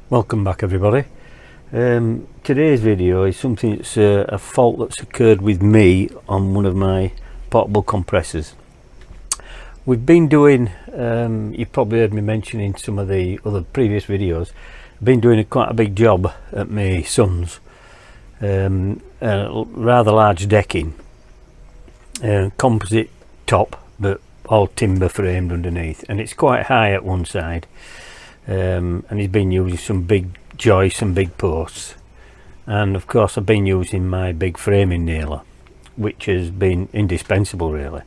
Welcome back everybody. Today's video is something that's a fault that's occurred with me on one of my portable compressors. We've been doing, you've probably heard me mention in some of the other previous videos, been doing quite a big job at my son's, rather large decking, composite top but all timber framed underneath, and it's quite high at one side. And he's been using some big joists and big posts, and of course I've been using my big framing nailer, which has been indispensable really.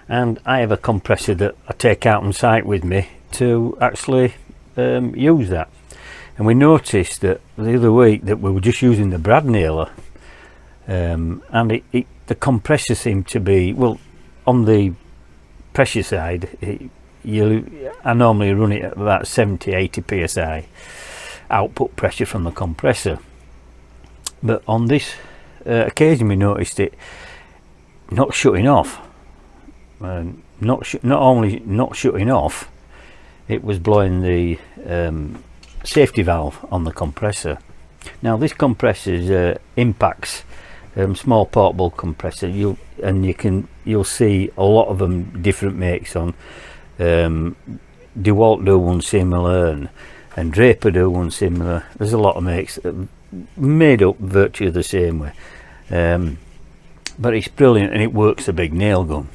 And I have a compressor that I take out on site with me to actually use that. And we noticed that the other week that we were just using the brad nailer, and the compressor seemed to be, well, on the pressure side, I normally run it at about 70-80 psi output pressure from the compressor, but on this occasion we noticed it not shutting off. Not only not shutting off, it was blowing the safety valve on the compressor. Now this compressor impacts small portable compressor. You'll see a lot of them, different makes on. DeWalt do one similar, and Draper do one similar. There's a lot of makes made up virtually the same way, but it's brilliant and it works a big nail gun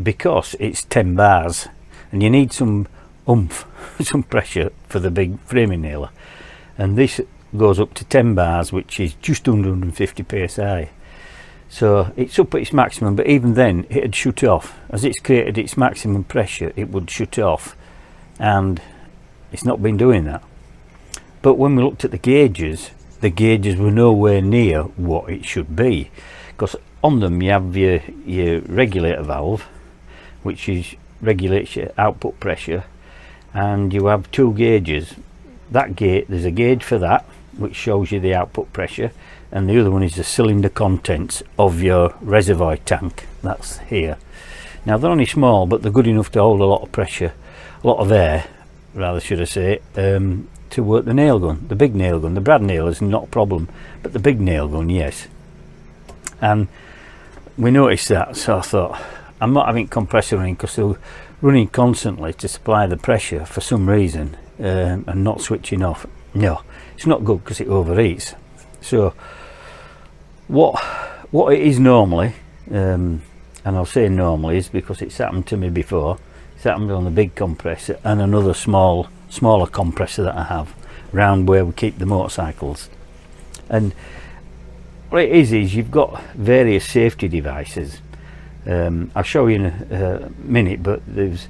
because it's 10 bars and you need some oomph some pressure for the big framing nailer, and this goes up to 10 bars, which is just under 150 psi. So it's up at its maximum, but even then it had shut off. As it's created its maximum pressure, it would shut off, and it's not been doing that. But when we looked at the gauges were nowhere near what it should be, because on them you have your regulator valve, which regulates your output pressure, and you have two gauges. There's a gauge for that which shows you the output pressure, and the other one is the cylinder contents of your reservoir tank. That's here. Now they're only small, but they're good enough to hold a lot of pressure, a lot of air rather should I say, to work the nail gun, the big nail gun. The brad nailer is not a problem, but the big nail gun, yes. And we noticed that, so I thought, I'm not having compressor running because they're running constantly to supply the pressure for some reason, and not switching off. No, it's not good because it overheats. So what it is normally, and I'll say normally, is because it's happened to me before. It's happened on the big compressor and another smaller compressor that I have round where we keep the motorcycles. And what it is you've got various safety devices. I'll show you in a minute, but there's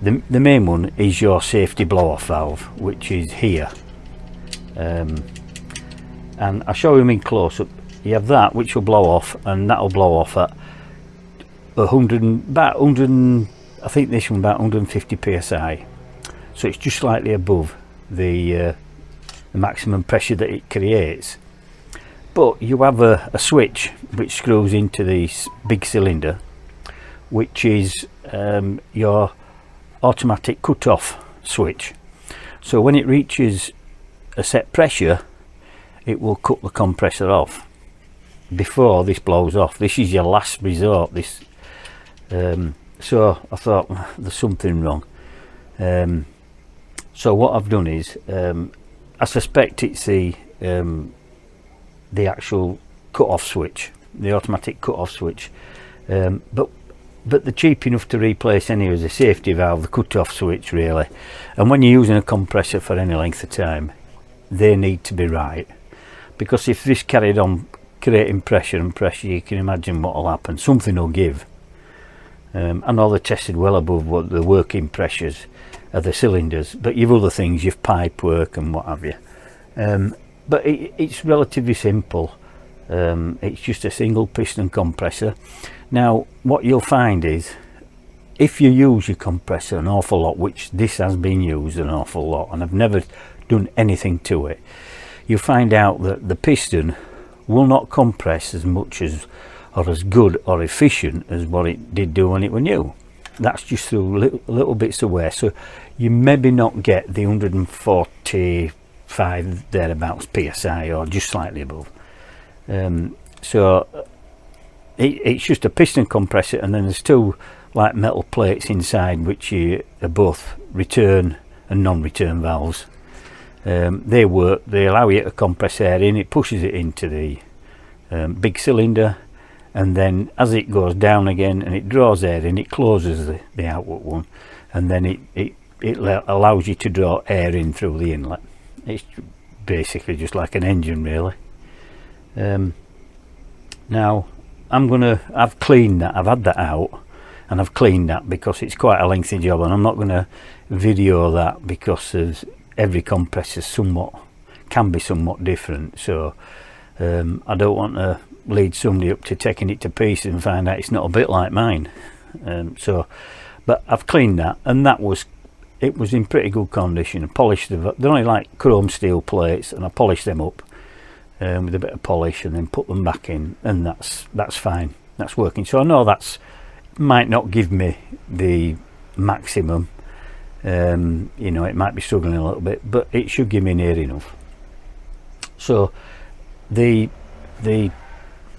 the main one is your safety blow-off valve, which is here. And I'll show you in close-up. You have that which will blow off, and that'll blow off at 100, I think this one about 150 psi, so it's just slightly above the maximum pressure that it creates. But you have a switch which screws into the big cylinder, which is your automatic cut-off switch. So when it reaches a set pressure, it will cut the compressor off before this blows off. This is your last resort. This so I thought there's something wrong. So what I've done is I suspect it's the actual cut-off switch, the automatic cut-off switch, but they're cheap enough to replace anyway as a safety valve, the cut-off switch really. And when you're using a compressor for any length of time, they need to be right, because if this carried on creating pressure and pressure, you can imagine what will happen. Something will give. I know they're tested well above what the working pressures of the cylinders, but you've other things, you've pipe work and what have you. But it's relatively simple. It's just a single piston compressor. Now what you'll find is, if you use your compressor an awful lot, which this has been used an awful lot, and I've never done anything to it, you'll find out that the piston will not compress as much as, or as good or efficient as what it did do when it was new. That's just through little bits of wear. So you maybe not get the 145 5 thereabouts psi, or just slightly above. So it's just a piston compressor, and then there's 2 like metal plates inside, which are both return and non-return valves. They work, they allow you to compress air in, it pushes it into the big cylinder, and then as it goes down again and it draws air in, it closes the output one, and then it allows you to draw air in through the inlet. It's basically just like an engine, really. Now I've cleaned that, I've had that out and I've cleaned that because it's quite a lengthy job, and I'm not going to video that because every compressor can be somewhat different. So I don't want to lead somebody up to taking it to pieces and find out it's not a bit like mine. But I've cleaned that, and it was in pretty good condition. I polished they're only like chrome steel plates, and I polished them up with a bit of polish, and then put them back in, and that's fine, that's working. So I know might not give me the maximum, you know, it might be struggling a little bit, but it should give me near enough. So the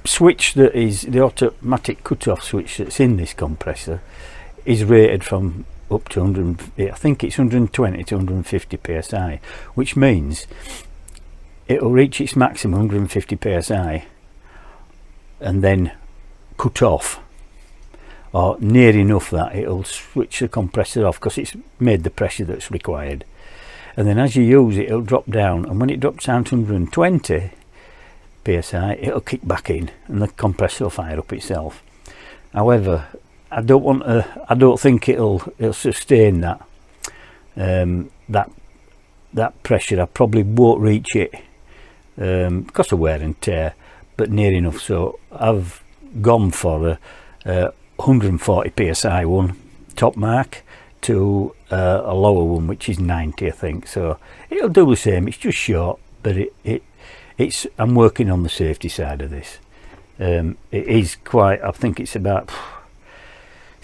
switch that is the automatic cut-off switch that's in this compressor is rated from up to 100, I think it's 120 to 150 psi, which means it'll reach its maximum 150 psi and then cut off, or near enough that it'll switch the compressor off, because it's made the pressure that's required. And then as you use it, it'll drop down, and when it drops down to 120 psi, it'll kick back in and the compressor will fire up itself. However, I don't think it'll sustain that that pressure. I probably won't reach it because of wear and tear, but near enough. So I've gone for a 140 psi one top mark to a lower one, which is 90, I think. So it'll do the same. It's just short, but it's I'm working on the safety side of this. It is quite, I think it's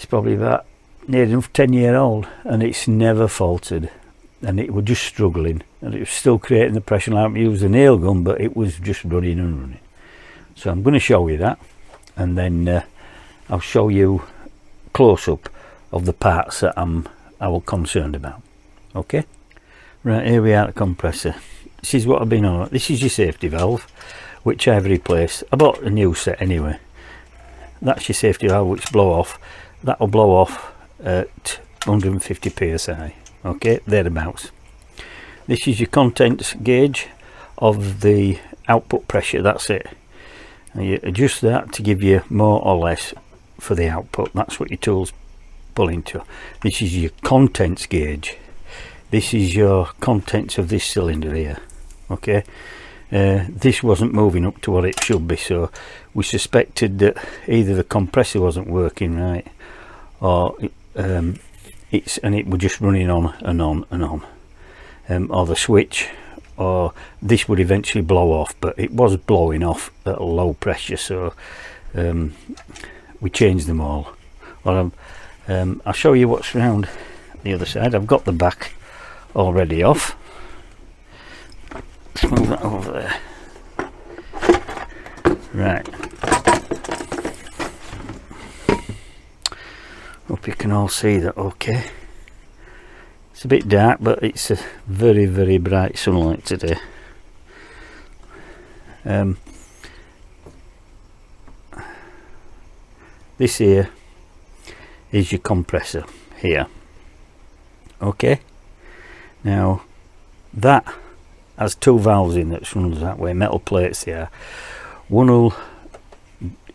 probably about near enough 10-year-old, and it's never faltered, and it was just struggling, and it was still creating the pressure like we used a nail gun, but it was just running and running. So I'm going to show you that, and then I'll show you close-up of the parts that I was concerned about. Okay, right, here we are at the compressor. This is what I've been on. This is your safety valve, which I've replaced. I bought a new set anyway. That's your safety valve, which blow off. That will blow off at 150 psi. Okay, thereabouts. This is your contents gauge of the output pressure. That's it. And you adjust that to give you more or less for the output. That's what your tools pull into. This is your contents gauge. This is your contents of this cylinder here. Okay, this wasn't moving up to what it should be, so we suspected that either the compressor wasn't working right, or it was just running on and on and on, or the switch, or this would eventually blow off, but it was blowing off at a low pressure. So we changed them all. Well, I'll show you what's around the other side. I've got the back already off. Let's move that over there. Right, hope you can all see that okay. It's a bit dark, but it's a very, very bright sunlight today. This here is your compressor here. Okay, now that has 2 valves in that runs that way, metal plates here. One will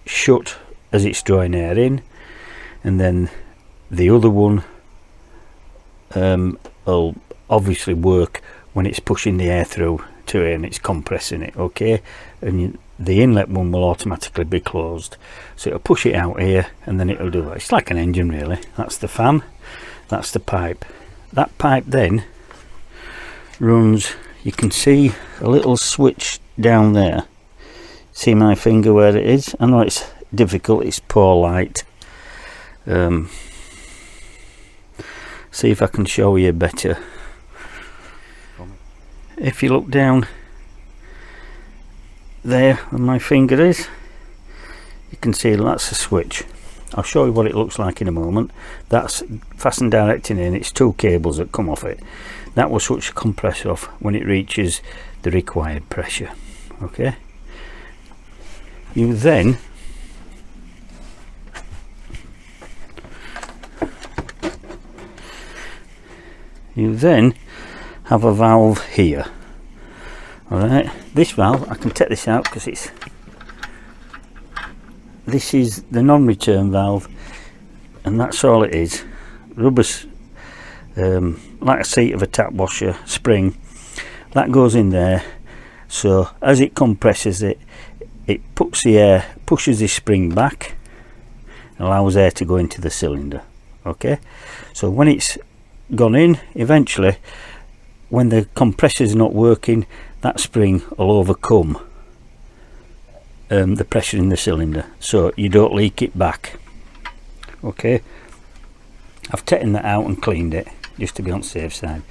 shut as it's drawing air in, and then the other one will obviously work when it's pushing the air through to it and it's compressing it. Okay, and the inlet one will automatically be closed, so it'll push it out here, and then it'll do that. It's like an engine really. That's the fan, that's the pipe. That pipe then runs, you can see a little switch down there. See my finger where it is? I know it's difficult, it's poor light. See if I can show you better. if you look down there where my finger is, you can see that's a switch. I'll show you what it looks like in a moment. That's fastened directing in. It's 2 cables that come off it. That will switch the compressor off when it reaches the required pressure. Okay, you then have a valve here. Alright, this valve, I can take this out because this is the non-return valve, and that's all it is. Rubber, like a seat of a tap washer spring, that goes in there. So as it compresses it, it puts the air, pushes this spring back, and allows air to go into the cylinder. Okay, so when it's gone in, eventually when the compressor is not working, that spring will overcome the pressure in the cylinder, so you don't leak it back. Okay, I've taken that out and cleaned it just to be on the safe side.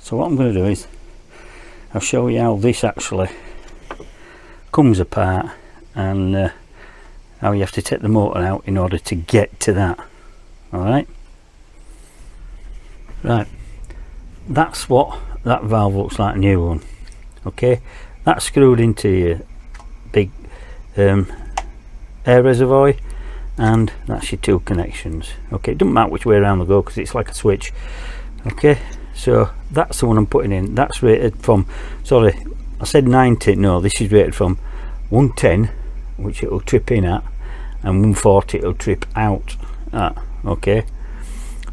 So what I'm going to do is I'll show you how this actually comes apart, and how you have to take the motor out in order to get to that. Alright, right, that's what that valve looks like, a new one. Okay, that's screwed into your big air reservoir, and that's your 2 connections. Okay, it doesn't matter which way around they go because it's like a switch. Okay, so that's the one I'm putting in. That's rated from, sorry, I said 90, no, this is rated from 110, which it will trip in at, and 140 it will trip out at. Okay,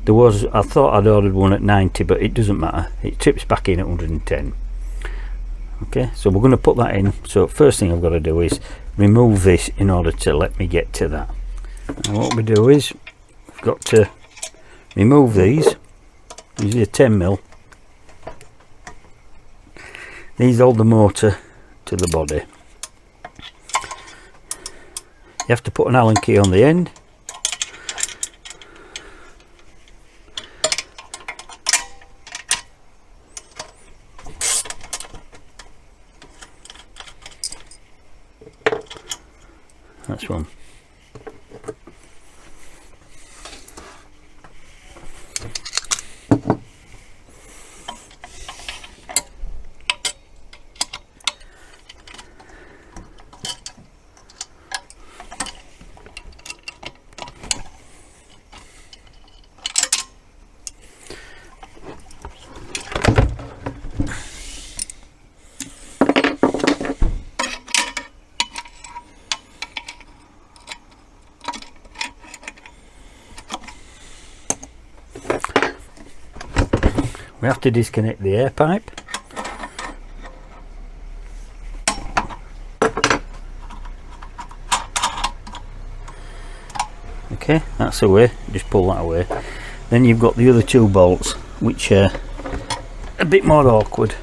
there was, I thought I'd ordered one at 90, but it doesn't matter, it trips back in at 110. Okay, so we're going to put that in. So first thing I've got to do is remove this in order to let me get to that. And what we do is we've got to remove these. These are 10mm. These hold the motor to the body. You have to put an Allen key on the end. That's one. We have to disconnect the air pipe. Okay, that's away, just pull that away. Then you've got the other 2 bolts, which are a bit more awkward.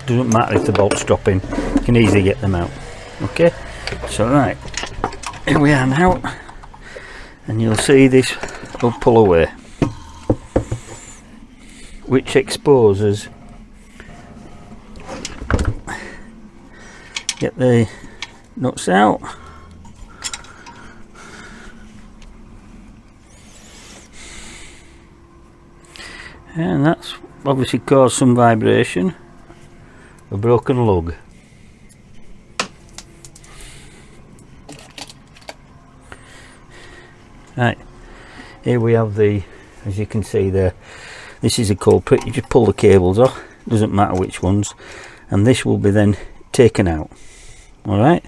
Doesn't matter if the bolts drop in, you can easily get them out. Okay, so right, here we are now, and you'll see this will pull away, which exposes, get the nuts out, and that's obviously caused some vibration. A broken lug. Right, here we have the, as you can see there, this is a culprit. You just pull the cables off, doesn't matter which ones, and this will be then taken out. Alright,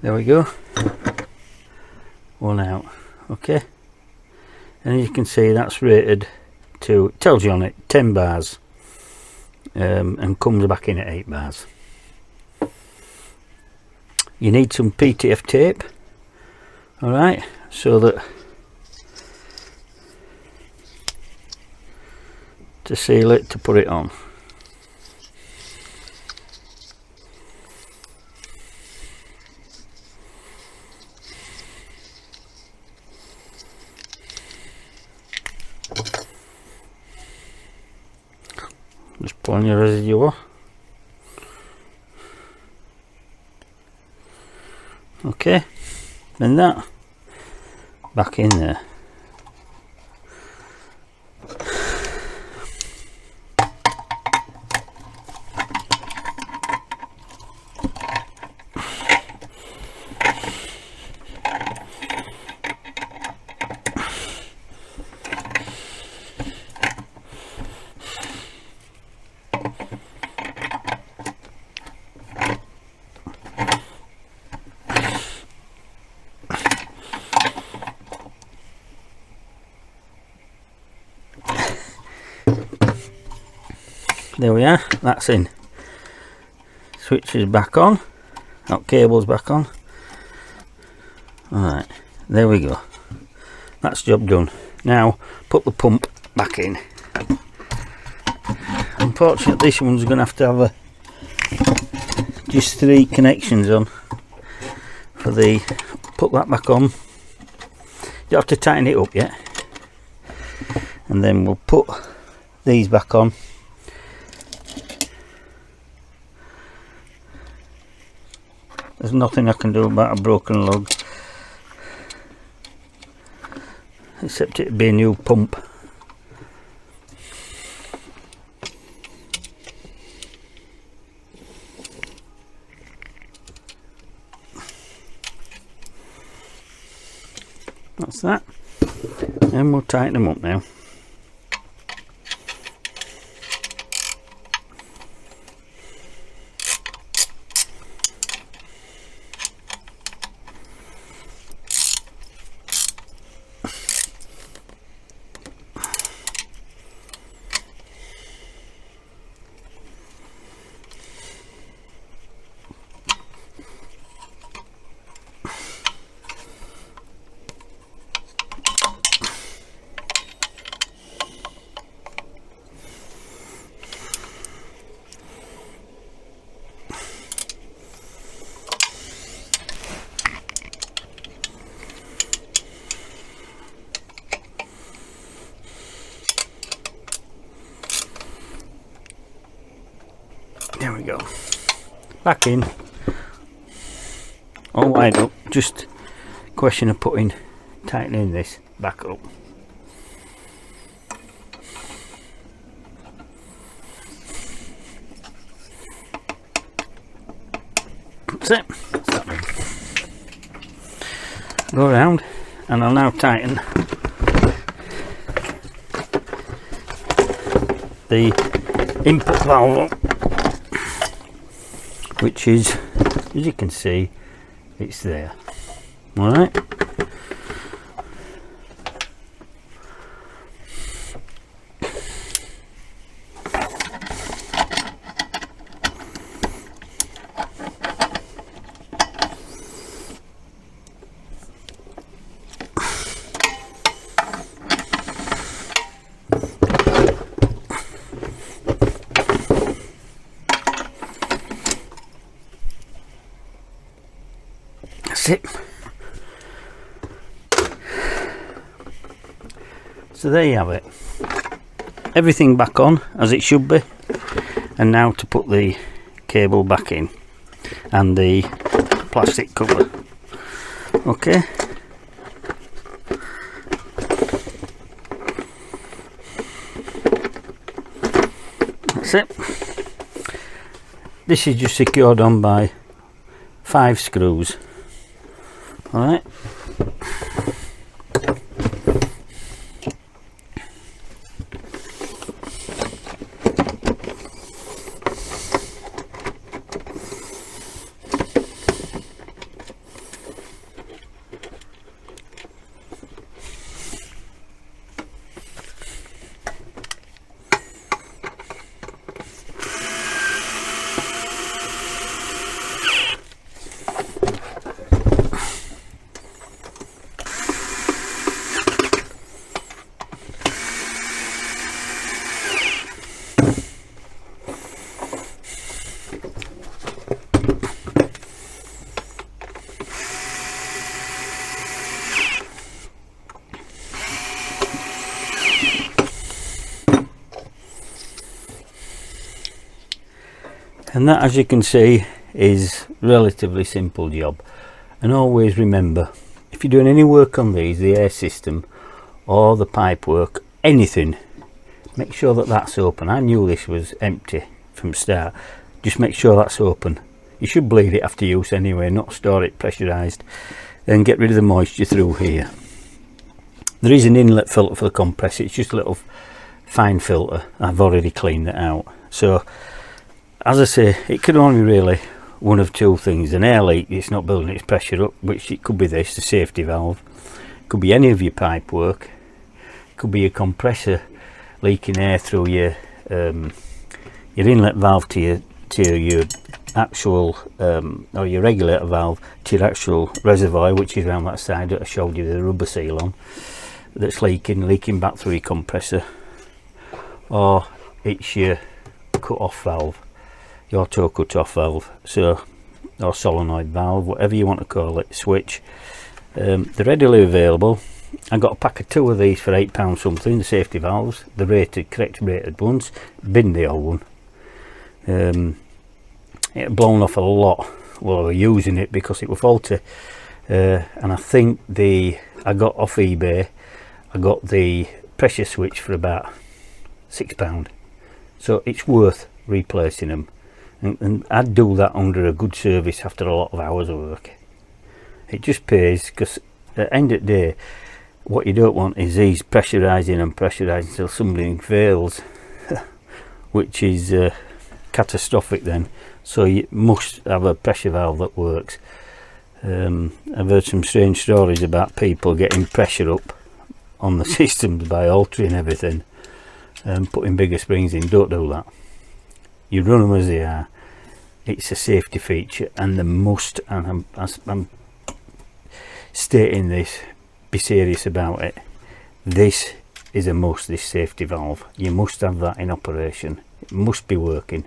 There we go, one out. Okay, and as you can see, that's rated to, it tells you on it, 10 bars, and comes back in at 8 bars. You need some PTF tape, alright, so that to seal it, to put it on. Just pull on your residue. Okay, then that back in there. There we are, that's in. Switch is back on, that cable's back on. Alright, there we go. That's job done. Now put the pump back in. Unfortunately this one's going to have just 3 connections on for the, put that back on. You have to tighten it up yet, and then we'll put these back on. There's nothing I can do about a broken lug, except it be a new pump. That's that, and we'll tighten them up now. There we go. Back in. All wired up. Just question of tightening this back up. That's it. That's that one. Go around, and I'll now tighten the input valve up, which is, as you can see, it's there. Alright, that's it. So there you have it. Everything back on as it should be, and now to put the cable back in and the plastic cover. Okay. That's it. This is just secured on by 5 screws. Alright. And that, as you can see, is relatively simple job. And always remember, if you're doing any work on these, the air system or the pipe work, anything, make sure that that's open. I knew this was empty from start. Just make sure that's open. You should bleed it after use anyway, not store it pressurized. Then get rid of the moisture through here. There is an inlet filter for the compressor. It's just a little fine filter. I've already cleaned it out. So as I say, it could only really one of two things: an air leak, it's not building its pressure up, which it could be this, the safety valve. It could be any of your pipe work. It could be your compressor leaking air through your inlet valve to your actual or your regulator valve to your actual reservoir, which is around that side that I showed you the rubber seal on, that's leaking back through your compressor. Or it's your cut-off valve, your auto cut-off valve, so, or solenoid valve, whatever you want to call it, switch. They're readily available. I got a pack of 2 of these for £8 something, the safety valves, the correct rated ones. Bin the old one. It had blown off a lot while I was using it because it was faulty. And I think I got off eBay, I got the pressure switch for about £6. So it's worth replacing them. And I'd do that under a good service after a lot of hours of work. It just pays, because at the end of the day, what you don't want is these pressurising and pressurising until something fails, which is catastrophic then. So you must have a pressure valve that works. I've heard some strange stories about people getting pressure up on the systems by altering everything and putting bigger springs in. Don't do that. You run them as they are. It's a safety feature, and they must, and I'm stating this, be serious about it. This is a must, this safety valve. You must have that in operation. It must be working.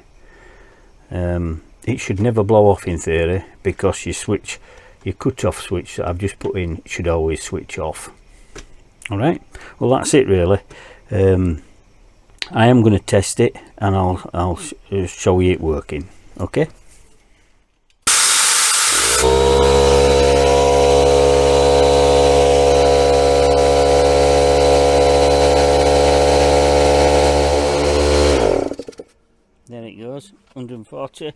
It should never blow off in theory, because your cut-off switch that I've just put in should always switch off. Alright, well that's it really. I am going to test it, and I'll show you it working. Okay. There it goes, 140.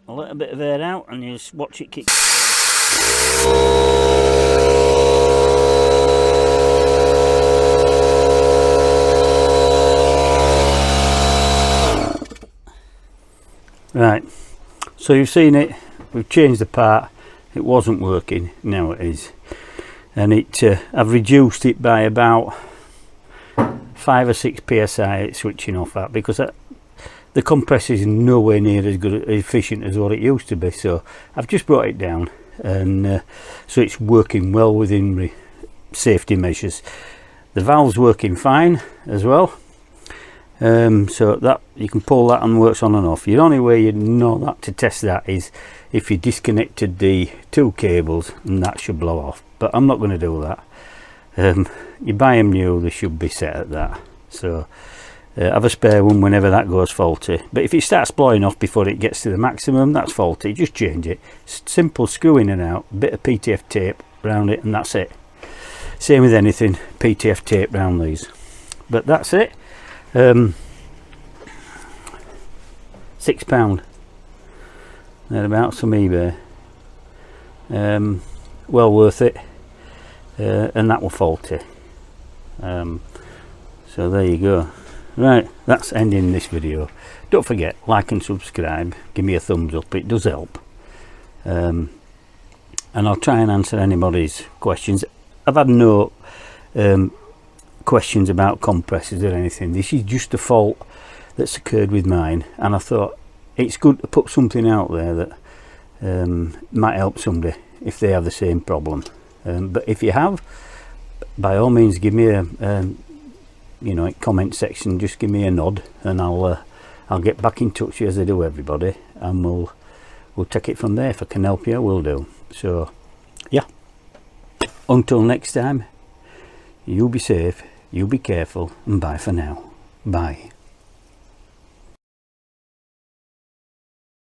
A little bit of air out, and you just watch it kick. Right, so you've seen it. We've changed the part. It wasn't working, now it is. And I've reduced it by about 5 or 6 psi it's switching off at, because the compressor is nowhere near as good, efficient as what it used to be. So I've just brought it down, and so it's working well within safety measures. The valve's working fine as well. So that you can pull that and works on and off. The only way you know that to test that is if you disconnected the 2 cables, and that should blow off. But I'm not going to do that. You buy them new, they should be set at that. So have a spare one whenever that goes faulty. But if it starts blowing off before it gets to the maximum, that's faulty. Just change it. Simple screw in and out, bit of PTF tape around it, and that's it. Same with anything, PTF tape around these. But that's it. £6. Thereabouts from eBay. Well worth it. And that will faulty. So there you go. Right, that's ending this video. Don't forget, like and subscribe. Give me a thumbs up, it does help. And I'll try and answer anybody's questions. I've had no questions about compressors or anything. This is just a fault that's occurred with mine, and I thought it's good to put something out there that might help somebody if they have the same problem. But if you have, by all means give me a comment section, just give me a nod, and I'll get back in touch with you as I do everybody, and we'll take it from there. If I can help you, I will do. So yeah, until next time, you be safe, you be careful, and bye for now. Bye.